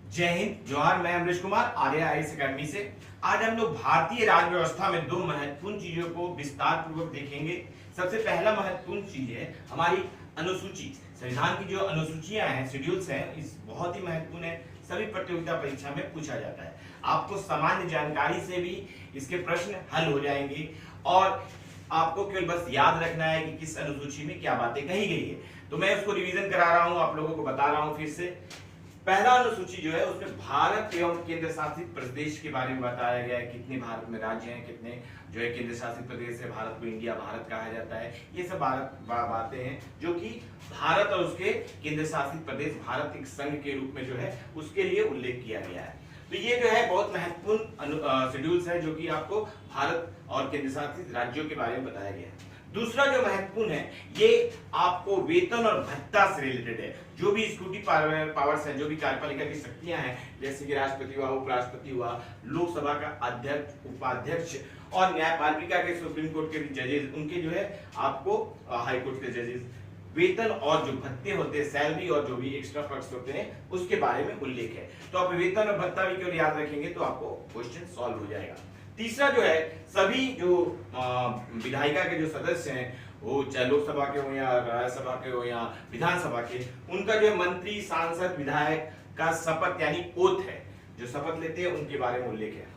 जय हिंद, जोहार। मैं अमरीश कुमार, आर्या आईएएस अकेडमी से। आज हम लोग भारतीय राज्य व्यवस्था में दो महत्वपूर्ण चीजों को विस्तार पूर्वक देखेंगे। सबसे पहला महत्वपूर्ण चीज है हमारी अनुसूची। संविधान की जो अनुसूचियां हैं, शेड्यूल्स हैं, इस बहुत ही महत्वपूर्ण है। सभी प्रतियोगिता परीक्षा में पूछा जाता है। आपको सामान्य जानकारी से भी इसके प्रश्न हल हो जाएंगे और आपको केवल बस याद रखना है कि किस अनुसूची में क्या बातें कही गई है। तो मैं उसको रिवीजन करा रहा हूं, आप लोगों को बता रहा हूं फिर से। पहला अनुसूची जो है उसमें भारत एवं केंद्र शासित प्रदेश के बारे में बताया गया है। कितने भारत में राज्य हैं, कितने जो है केंद्र शासित प्रदेश है। भारत को इंडिया भारत कहा जाता है। ये सब बातें हैं जो कि भारत और उसके केंद्र शासित प्रदेश, भारत एक संघ के रूप में जो है उसके लिए उल्लेख किया गया है। तो ये जो है बहुत महत्वपूर्ण शेड्यूल्स है जो कि आपको भारत और केंद्र शासित राज्यों के बारे में बताया गया है। दूसरा जो महत्वपूर्ण है, ये आपको वेतन और भत्ता से रिलेटेड है। जो भी स्कूटी पावर्स है, जो भी कार्यपालिका की शक्तियां हैं, जैसे कि राष्ट्रपति हुआ, उपराष्ट्रपति हुआ, लोकसभा का अध्यक्ष, उपाध्यक्ष और न्यायपालिका के सुप्रीम कोर्ट के जजेस, उनके जो है आपको हाई कोर्ट के जजेस, वेतन और जो भत्ते होते हैं, सैलरी और जो भी एक्स्ट्रा पर्क्स होते हैं, उसके बारे में उल्लेख है। तो आप वेतन और भत्ता भी केवल याद रखेंगे तो आपको क्वेश्चन सॉल्व हो जाएगा। तीसरा जो है, सभी जो विधायिका के जो सदस्य हैं, वो चाहे लोकसभा के हो या राज्यसभा के हो या विधानसभा के, उनका जो मंत्री, सांसद, विधायक का शपथ यानी ओथ है, जो शपथ लेते हैं, उनके बारे में उल्लेख है।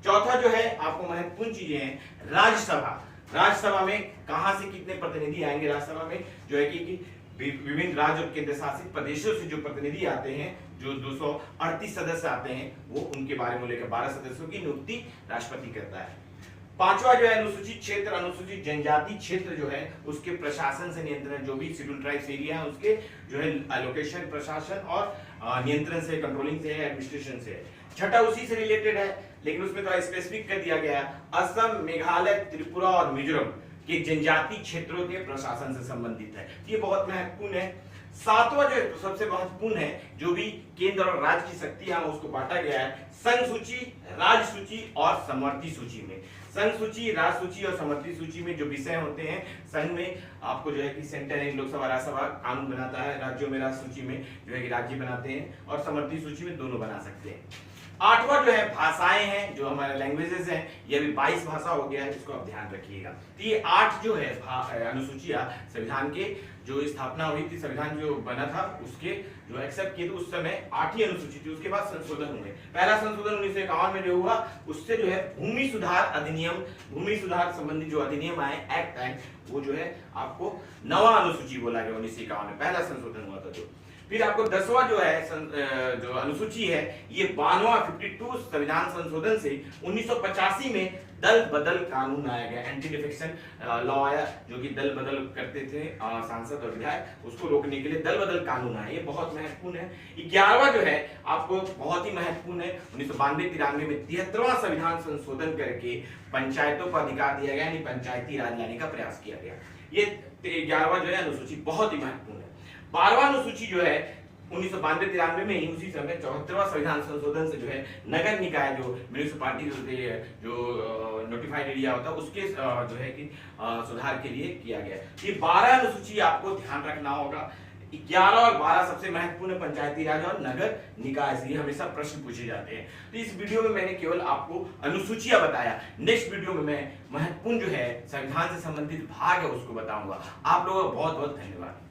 चौथा जो है आपको महत्वपूर्ण चीजें हैं, राज्यसभा। राज्यसभा में कहां से कितने प्रतिनिधि आएंगे राज्यसभा में, जो है कि विभिन्न राज्य और केंद्र शासित प्रदेशों से जो प्रतिनिधि आते हैं, जो 238 सदस्य आते हैं, वो उनके बारे में लेकर 12 सदस्यों की नियुक्ति राष्ट्रपति करता है। पांचवा जो है अनुसूचित क्षेत्र, अनुसूचित जनजाति क्षेत्र जो है उसके प्रशासन से नियंत्रण, जो भी शेड्यूल ट्राइब्स एरिया है उसके जो है एलोकेशन, प्रशासन और नियंत्रण से, कंट्रोलिंग से है, एडमिनिस्ट्रेशन से है। छठा उसी से रिलेटेड है, लेकिन उसमें थोड़ा स्पेसिफिक कर दिया गया है। असम, मेघालय, त्रिपुरा और मिजोरम के जनजाति क्षेत्रों के प्रशासन से संबंधित है। ये बहुत महत्वपूर्ण है। सातवां जो है सबसे महत्वपूर्ण है, जो भी केंद्र और राज्य की शक्तियां उसको बांटा गया है संघ सूची, राज्य सूची और समवर्ती सूची में। संघ सूची, राज्य सूची और समवर्ती सूची में जो विषय होते हैं, संघ में आपको जो है कि सेंटर है, लोकसभा राज्यसभा कानून बनाता है, राज्यों में राज्य सूची में जो है कि राज्य बनाते हैं और समवर्ती सूची में दोनों बना सकते हैं। आठवां जो है भाषाएं हैं, जो हमारे लैंग्वेजेस हैं, ये भी 22 भाषा हो गया है, इसको आप ध्यान रखिएगा। तो ये 8 जो है अनुसूचियां संविधान के जो स्थापना हुई थी, संविधान जो बना था उसके जो एक्सेप्ट किए थे उस समय 8 ही अनुसूची थी। उसके बाद संशोधन हुए। पहला संशोधन 1951 में जो हुआ, उससे जो है भूमि सुधार अधिनियम, भूमि सुधार संबंधी जो अधिनियम आए, एक्ट आए, वो जो है आपको नवा अनुसूची बोला गया। 1951 में पहला संशोधन हुआ था। जो फिर आपको 10वां जो है जो अनुसूची है, ये 52वां 52 संविधान संशोधन से 1985 में दल बदल कानून आया गया, एंटी डिफेक्शन लॉ आया, जो कि दल बदल करते थे सांसद और विधायक, उसको रोकने के लिए दल बदल कानून आया। ये बहुत महत्वपूर्ण है। 11वां जो है आपको बहुत ही महत्वपूर्ण है, 1992-93 में 73वां संविधान संशोधन करके पंचायतों को अधिकार दिया गया, यानी पंचायती राज लाने का प्रयास किया गया। ये 11वां जो है अनुसूची बहुत ही महत्वपूर्ण है। 12वां अनुसूची जो है 1992-93 में ही उसी समय 74वां संविधान संशोधन से जो है नगर निकाय, जो म्युनिसिपैलिटी होती है, जो नोटिफाइड एरिया होता है, उसके जो है कि सुधार के लिए किया गया। ये 12 अनुसूची आपको ध्यान रखना होगा। 11 और 12 सबसे महत्वपूर्ण पंचायती राज और नगर निकाय से, हमेशा प्रश्न पूछे जाते हैं। तो इस वीडियो में मैंने केवल आपको अनुसूचियां बताया। नेक्स्ट वीडियो में मैं महत्वपूर्ण जो है संविधान से संबंधित भाग है उसको बताऊंगा। आप लोगों का बहुत बहुत धन्यवाद।